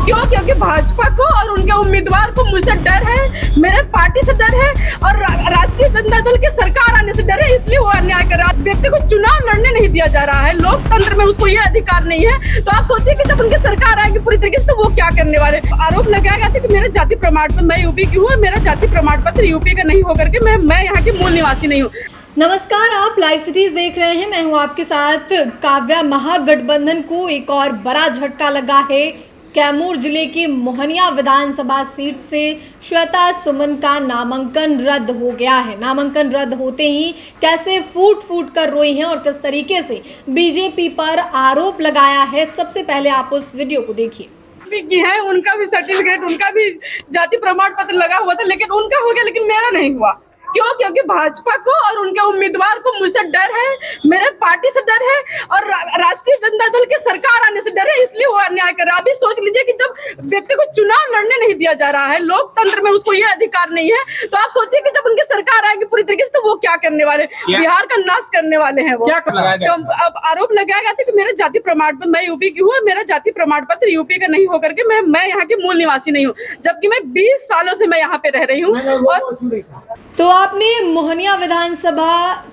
क्यों? क्योंकि भाजपा को और उनके उम्मीदवार को मुझसे डर है, मेरे पार्टी से डर है और राष्ट्रीय जनता दल की सरकार आने से डर है, इसलिए वो अन्याय कर रहा है। व्यक्ति को चुनाव लड़ने नहीं दिया जा रहा है, लोकतंत्र में उसको ये अधिकार नहीं है। तो आप सोचिए कि जब उनकी सरकार आएगी पूरी तरीके से तो वो क्या करने वाले। आरोप लगाया गया था कि मेरा जाति प्रमाण पत्र, मैं यूपी की हूँ और मेरा जाति प्रमाण पत्र यूपी का नहीं होकर के मैं यहाँ की मूल निवासी नहीं हूँ। नमस्कार, आप लाइव सिटीज देख रहे हैं। मैं हूं आपके साथ काव्या। महागठबंधन को एक और बड़ा झटका लगा है। कैमूर जिले की मोहनिया विधानसभा सीट से श्वेता सुमन का नामांकन रद्द हो गया है। नामांकन रद्द होते ही कैसे फूट फूट कर रोई हैं और किस तरीके से बीजेपी पर आरोप लगाया है, सबसे पहले आप उस वीडियो को देखिए। की है, उनका भी सर्टिफिकेट, उनका भी जाति प्रमाण पत्र लगा हुआ था, लेकिन उनका हो गया, लेकिन मेरा नहीं हुआ। क्यों? क्योंकि भाजपा को और उनके उम्मीदवार को मुझसे डर है, मेरे पार्टी से डर है और राष्ट्रीय जनता दल की सरकार आने से डर है, इसलिए वो अन्याय कर रहा है। अभी सोच लीजिए कि जब व्यक्ति को चुनाव लड़ने नहीं दिया जा रहा है, लोकतंत्र में उसको ये अधिकार नहीं है। तो आप सोचिए कि जब उनकी सरकार आएगी पूरी तरीके से तो वो क्या करने वाले, बिहार का नाश करने वाले हैं वो। अब आरोप लगाया गया था कि मेरा जाति प्रमाण पत्र, मैं यूपी की हूँ, मेरा जाति प्रमाण पत्र यूपी का नहीं होकर के मैं यहाँ की मूल निवासी नहीं हूँ, जबकि मैं 20 सालों से मैं यहाँ पे रह रही हूँ। और तो आपने मोहनिया विधानसभा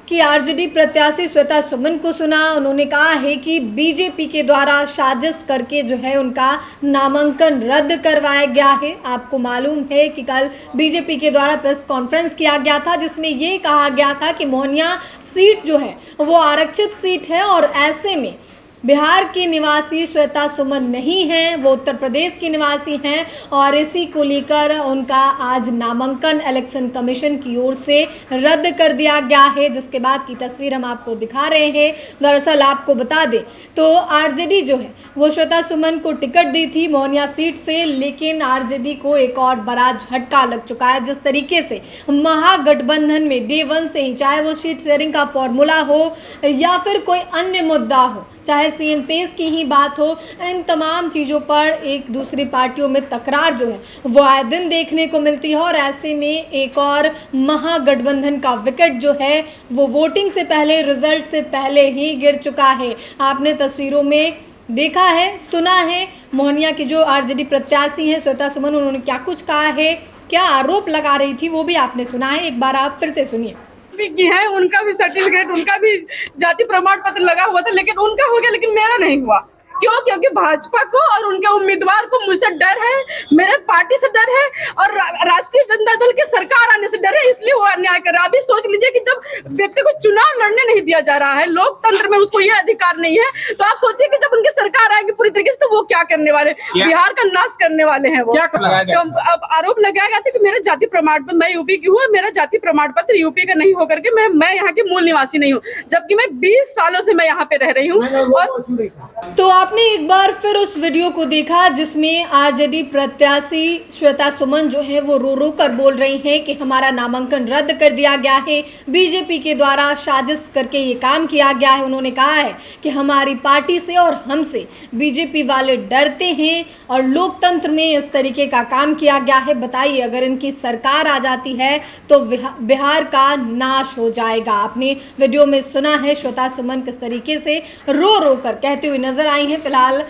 की आरजेडी प्रत्याशी श्वेता सुमन को सुना। उन्होंने कहा है कि बीजेपी के द्वारा साजिश करके जो है उनका नामांकन रद्द करवाया गया है। आपको मालूम है कि कल बीजेपी के द्वारा प्रेस कॉन्फ्रेंस किया गया था, जिसमें ये कहा गया था कि मोहनिया सीट जो है वो आरक्षित सीट है और ऐसे में बिहार की निवासी श्वेता सुमन नहीं हैं, वो उत्तर प्रदेश की निवासी हैं और इसी को लेकर उनका आज नामांकन इलेक्शन कमीशन की ओर से रद्द कर दिया गया है, जिसके बाद की तस्वीर हम आपको दिखा रहे हैं। दरअसल आपको बता दें तो आरजेडी जो है वो श्वेता सुमन को टिकट दी थी मोहनिया सीट से, लेकिन आरजेडी को एक और बड़ा झटका लग चुका है। जिस तरीके से महागठबंधन में डे 1 से ही, चाहे वो सीट शेयरिंग का फॉर्मूला हो या फिर कोई अन्य मुद्दा हो, चाहे सीएम फेस की ही बात हो, इन तमाम चीज़ों पर एक दूसरी पार्टियों में तकरार जो है वो आए दिन देखने को मिलती है। और ऐसे में एक और महागठबंधन का विकेट जो है वो वोटिंग से पहले, रिजल्ट से पहले ही गिर चुका है। आपने तस्वीरों में देखा है, सुना है, मोहनिया की जो आरजेडी प्रत्याशी हैं श्वेता सुमन, उन्होंने क्या कुछ कहा है, क्या आरोप लगा रही थी, वो भी आपने सुना है। एक बार आप फिर से सुनिए। की है, उनका भी सर्टिफिकेट, उनका भी जाति प्रमाण पत्र लगा हुआ था, लेकिन उनका हो गया, लेकिन मेरा नहीं हुआ। क्यों? क्योंकि भाजपा को और उनके उम्मीदवार को मुझसे डर है, मेरे पार्टी से डर है और राष्ट्रीय जनता दल की सरकार आने से डर है, इसलिए वो अन्याय कर रहा है। अभी सोच लीजिए कि जब व्यक्ति को चुनाव लड़ने नहीं दिया जा रहा है, लोकतंत्र में उसको ये अधिकार नहीं है। तो आप सोचिए कि जब उनकी सरकार आएगी पूरी तरीके से तो वो क्या करने वाले, बिहार का नाश करने वाले हैं वो। अब आरोप लगाया गया था कि मेरा जाति प्रमाण पत्र, मैं यूपी की हूँ, मेरा जाति प्रमाण पत्र यूपी का नहीं होकर के मैं यहाँ की मूल निवासी नहीं हूँ, जबकि मैं 20 सालों से मैं यहाँ पे रह रही हूँ। और तो आपने एक बार फिर उस वीडियो को देखा जिसमें आरजेडी प्रत्याशी श्वेता सुमन जो है वो रो रो कर बोल रही हैं कि हमारा नामांकन रद्द कर दिया गया है, बीजेपी के द्वारा साजिश करके ये काम किया गया है। उन्होंने कहा है कि हमारी पार्टी से और हमसे बीजेपी वाले डरते हैं और लोकतंत्र में इस तरीके का काम किया गया है। बताइए, अगर इनकी सरकार आ जाती है तो बिहार का नाश हो जाएगा। आपने वीडियो में सुना है श्वेता सुमन किस तरीके से रो रो कर कहते हुए नजर आई हैं। फिलहाल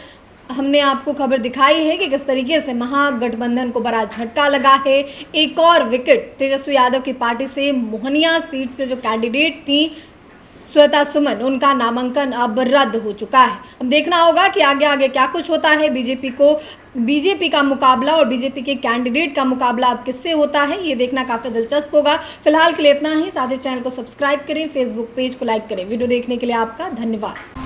हमने आपको खबर दिखाई है कि किस तरीके से महागठबंधन को बड़ा झटका लगा है। एक और विकेट तेजस्वी यादव की पार्टी से मोहनिया सीट से जो कैंडिडेट थी श्वेता सुमन, उनका नामांकन अब रद्द हो चुका है। अब देखना होगा कि आगे आगे क्या कुछ होता है। बीजेपी का मुकाबला और बीजेपी के कैंडिडेट का मुकाबला अब किससे होता है, ये देखना काफ़ी दिलचस्प होगा। फिलहाल के लिए इतना ही। साथ ही चैनल को सब्सक्राइब करें, फेसबुक पेज को लाइक करें। वीडियो देखने के लिए आपका धन्यवाद।